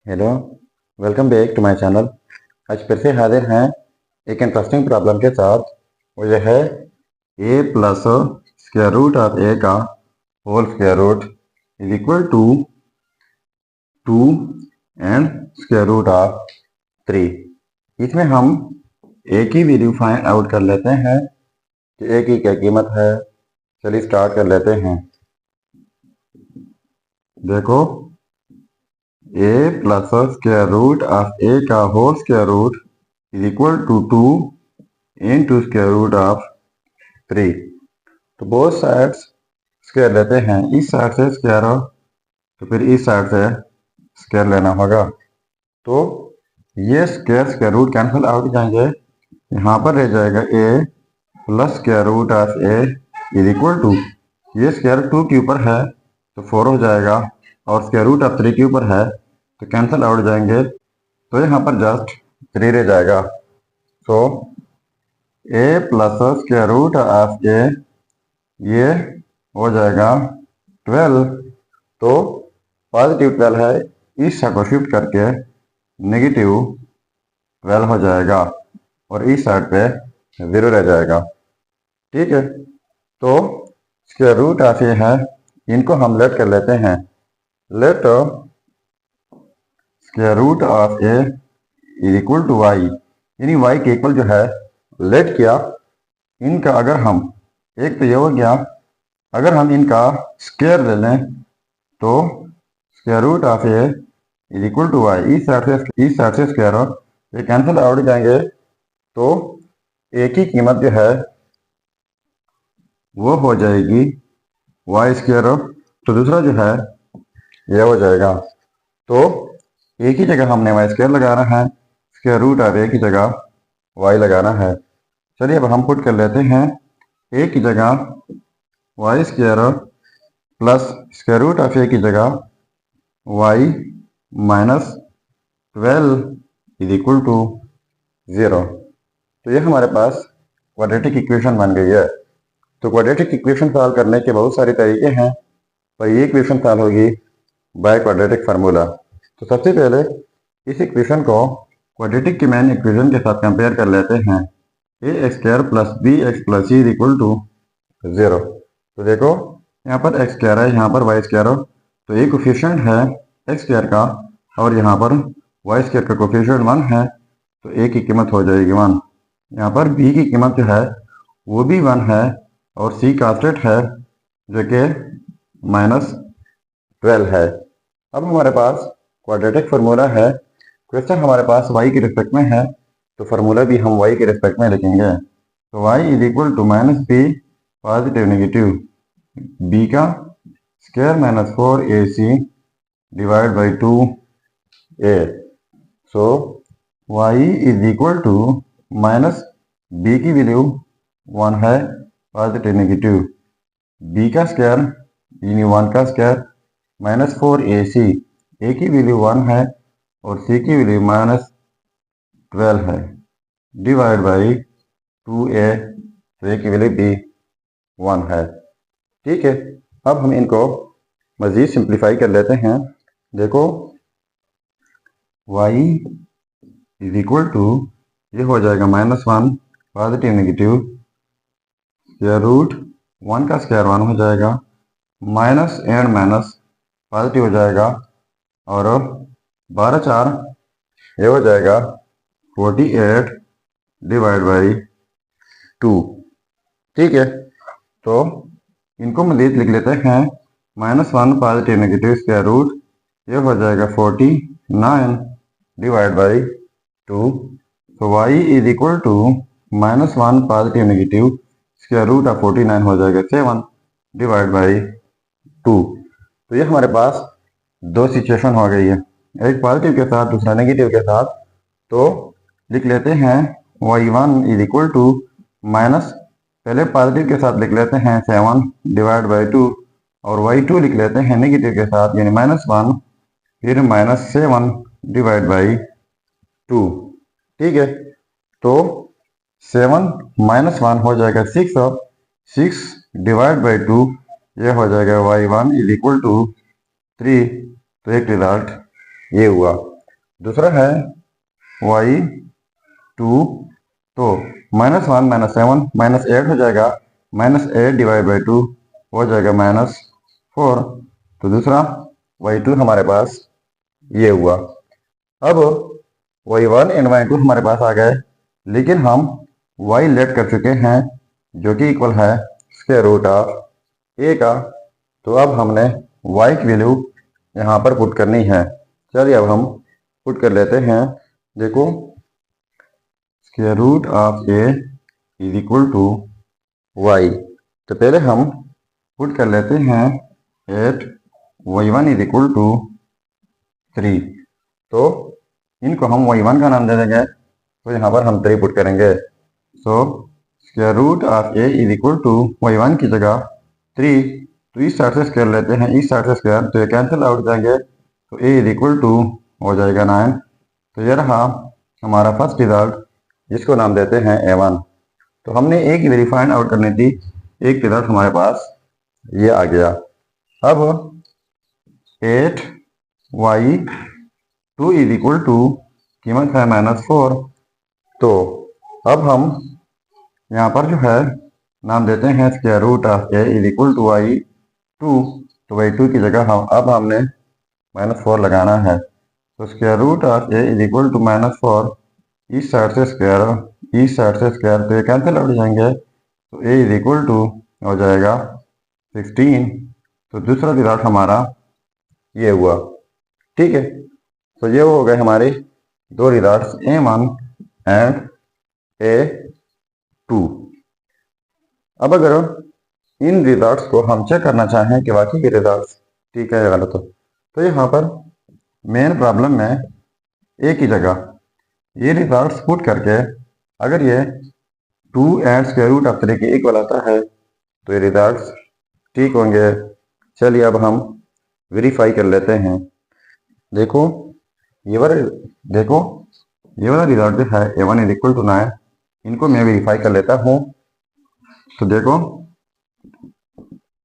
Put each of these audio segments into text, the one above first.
Hello, welcome back to my channel. आज फिर से हाजिर हैं एक इंटरेस्टिंग प्रॉब्लम के साथ। वो यह है a plus square root of a का whole square root is equal to 2 and square root of 3। इसमें हम a की वैल्यू फाइंड आउट कर लेते हैं कि a की क्या कीमत है। चलिए स्टार्ट कर लेते हैं। देखो, a plus square root of a का whole square root is equal to 2 into square root of 3। तो बोथ साइड्स स्क्वायर लेते हैं। इस साइड से स्क्वायर हो तो फिर इस साइड से स्क्वायर लेना होगा। तो ये square square root cancel out जाएंगे। यहाँ पर रह जाएगा a plus square root of a is equal to, ये स्क्वायर 2 के ऊपर है तो 4 हो जाएगा, और स्क्वायर रूट ऑफ 3 के ऊपर है तो कैंसिल आउट जाएंगे, तो यहाँ पर जस्ट 3 रह जाएगा। So a plus square root of a ये हो जाएगा 12। तो पॉजिटिव 12 है, इस साइड को शिफ्ट करके नेगेटिव 12 हो जाएगा और इस साइड पे 0 रह जाएगा। ठीक है, तो स्क्वायर रूट ऑफ ये है, इनको हम लेट कर लेते हैं। Let square root of a is equal to y, यानी वाई के इक्वल जो है लेट किया। इनका अगर हम, एक तो ये हो गया, अगर हम इनका स्क्वायर ले लें तो square root of a is equal to y, इस साइड से स्क्वायर हो, ये कैंसिल आउट जाएंगे, तो ए की कीमत जो है वो हो जाएगी वाई स्क्वायर हो, तो दूसरा जो है ये हो जाएगा। तो एक ही जगह हमने वाई स्क्वायर लगाना है, स्क्वायर रूट ऑफ ए की जगह वाई लगाना है। चलिए अब हम पुट कर लेते हैं ए की जगह Y square plus square root of A की जगह Y minus 12 is equal to 0। तो ये हमारे पास क्वाड्रेटिक इक्वेशन बन गई है। तो क्वाड्रेटिक इक्वेशन सॉल्व करने के बहुत सारे तरीके हैं, पर ये इक्वेशन सॉल्व होगी बाय क्वाड्रेटिक फार्मूला। तो सबसे पहले इस इक्वेशन को क्वाड्रेटिक की मेन इक्वेशन के साथ कंपेयर कर लेते हैं। A X square plus B X plus C is equal to 0। तो देखो, यहाँ पर एक्स स्क्वायर है, यहाँ पर वाई स्क्वायर हो, तो ये कोफिशिएंट है एक्स स्क्वायर का, और यहाँ पर वाई स्क्वायर का कोफिशिएंट 1 है, तो ए की कीमत हो जाएगी 1। यहाँ पर बी की कीमत जो है वो भी 1 है, और सी कांस्टेंट है जो कि -12 है। अब हमारे पास क्वाड्रेटिक फार्मूला है। क्वेश्चन हमारे पास y के रिस्पेक्ट में है, तो फार्मूला भी हम y के रिस्पेक्ट में लिखेंगे। तो y is equal to -b positive negative b का square -4ac divide by 2a। सो y is equal to -b की वैल्यू 1 है, पॉजिटिव नेगेटिव b का स्क्वायर यानी 1 का स्क्वायर -4ac, a की वैल्यू 1 है और c की वैल्यू -12 है, डिवाइड बाई 2a, तो a की वैल्यू भी 1 है। ठीक है, अब हम इनको मज़ीद सिंप्लीफाई कर लेते हैं। देखो, y इज इक्वल टू, ये हो जाएगा -1 पॉजिटिव नेगेटिव स्क्वायर रूट 1 का स्क्वायर 1 हो जाएगा, माइनस एंड माइनस पॉजिटिव हो जाएगा, और 12 4 ये हो जाएगा 48 डिवाइड बाई 2। ठीक है, तो इनको मज़ीद लिख लेते हैं। -1 पॉजिटिव नेगेटिव स्क्वायर रूट, ये हो जाएगा 49 डिवाइड बाई 2। तो y is equal to -1 positive negative square root of 49 हो जाएगा 7 डिवाइड बाई 2। तो ये हमारे पास दो सिचुएशन हो गई है, एक पॉजिटिव के साथ दूसरा नेगेटिव के साथ। तो लिख लेते हैं y1 is equal to minus, पहले पॉजिटिव के साथ लिख लेते हैं 7 डिवाइड बाई 2, और y2 लिख लेते हैं नेगेटिव के साथ यानी -1 फिर -7 डिवाइड बाई 2। ठीक है, तो 7 -1 हो जाएगा 6, और 6 डिवाइड बाई 2 ये हो जाएगा y1 इज इक्वल टू 3। तो एक रिजल्ट ये हुआ। दूसरा है y2, तो -1 -7 -8 हो जाएगा, -8/2 हो जाएगा -4। तो दूसरा y2 हमारे पास ये हुआ। अब y1 एंड y2 हमारे पास आ गए, लेकिन हम y लेट कर चुके हैं जो कि इक्वल है स्क्वायर रूट ऑफ a का। तो अब हमने y की वैल्यू यहाँ पर पुट करनी है। चलिए अब हम पुट कर लेते हैं। देखो, square root of a is equal to y। तो पहले हम पुट कर लेते हैं 8y1 इज इक्वल टू 3। तो इनको हम y1 का नाम दे देंगे, तो यहाँ पर हम 3 पुट करेंगे। So square root of a is equal to y1 की जगह 3। तो इस साइड से स्क्वायर लेते हैं, इस साइड से स्क्वायर, तो ये कैंसिल आउट जाएंगे, तो a इज इक्वल टू हो जाएगा 9। तो ये रहा हमारा फर्स्ट रिजल्ट, जिसको नाम देते हैं a1। तो हमने a की वैल्यू फाइंड आउट करनी थी, एक रिजल्ट हमारे पास ये आ गया। अब 8y2 इज इक्वल टू कीमत है -4। तो अब हम यहाँ पर जो है नाम देते हैं square root of a is equal to y2। तो y2 की जगह अब हमने -4 लगाना है। तो square root of a is equal to -4, इस साइड से स्क्वायर, इस साइड से स्क्वायर, तो ये कैंसिल आउट जाएंगे, तो a इज इक्वल टू हो जाएगा 16। तो दूसरा रिजल्ट हमारा ये हुआ। ठीक है, तो ये हो गए हमारे दो रिजल्ट्स, a1 एंड a2। अब अगर इन रिजल्ट्स को हम चेक करना चाहें कि वाकई के रिजल्ट्स ठीक है या गलत हो, तो यहाँ पर मेन प्रॉब्लम में a की जगह ये रिजल्ट्स पुट करके अगर ये 2 एंड स्क्वायर रूट ऑफ 3 के इक्वल आता है तो ये रिजल्ट्स ठीक होंगे। चलिए अब हम वेरीफाई कर लेते हैं। देखो ये वाला रिजल्ट जो है a1 इज इक्वल टू 9, इनको मैं वेरीफाई कर लेता हूँ। तो देखो,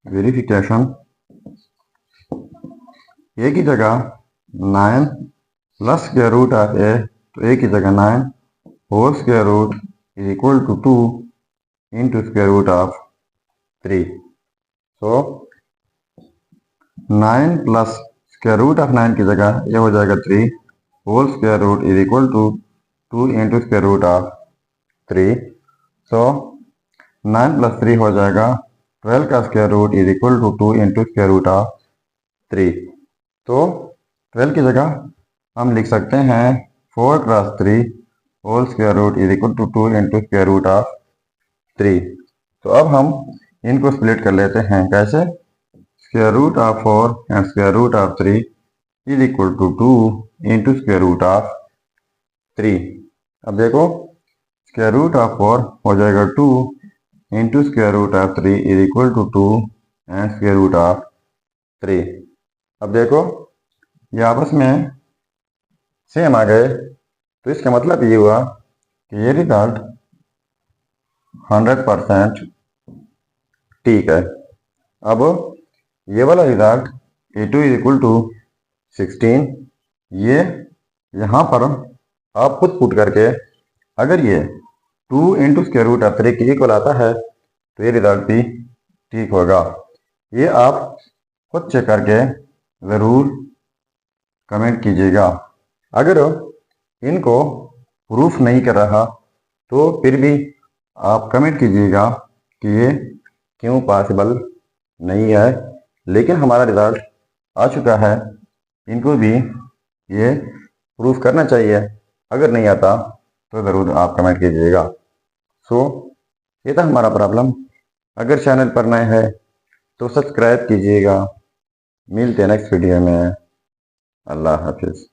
वेरिफिकेशन, a की जगह 9 plus square root of a, तो a की जगह 9 whole square root is equal to 2 into square root of 3। सो 9 प्लस स्क्वायर रूट ऑफ 9 की जगह ये हो जाएगा 3 whole square root is equal to 2 into square root of 3। सो 9 प्लस 3 हो जाएगा 12 का square root is equal to 2 into square root of 3। तो 12 की जगह हम लिख सकते हैं 4 cross 3 whole square root is equal to 2 into square root of 3। तो अब हम इनको स्प्लिट कर लेते हैं। कैसे? Square root of 4 and square root of 3 is equal to 2 into square root of 3। अब देखो, स्क्वायर रूट ऑफ 4 हो जाएगा 2 into square root of 3 is equal to 2 and square root of 3। अब देखो, ये आपस में सेम आ गए, तो इसका मतलब ये हुआ कि ये रिजल्ट 100% ठीक है। अब ये वाला result a2 is equal to 16, ये यहाँ पर आप खुद पुट करके अगर ये 2 इंटू स्क्वायर रूट ऑफ 3 के इक्वल आता है तो ये रिजल्ट भी ठीक होगा। ये आप खुद चेक करके ज़रूर कमेंट कीजिएगा। अगर इनको प्रूफ नहीं कर रहा तो फिर भी आप कमेंट कीजिएगा कि ये क्यों पॉसिबल नहीं है। लेकिन हमारा रिजल्ट आ चुका है, इनको भी ये प्रूफ करना चाहिए। अगर नहीं आता तो ज़रूर आप कमेंट कीजिएगा। सो ये था हमारा प्रॉब्लम। अगर चैनल पर नए हैं तो सब्सक्राइब कीजिएगा। मिलते हैं नेक्स्ट वीडियो में। अल्लाह हाफिज़।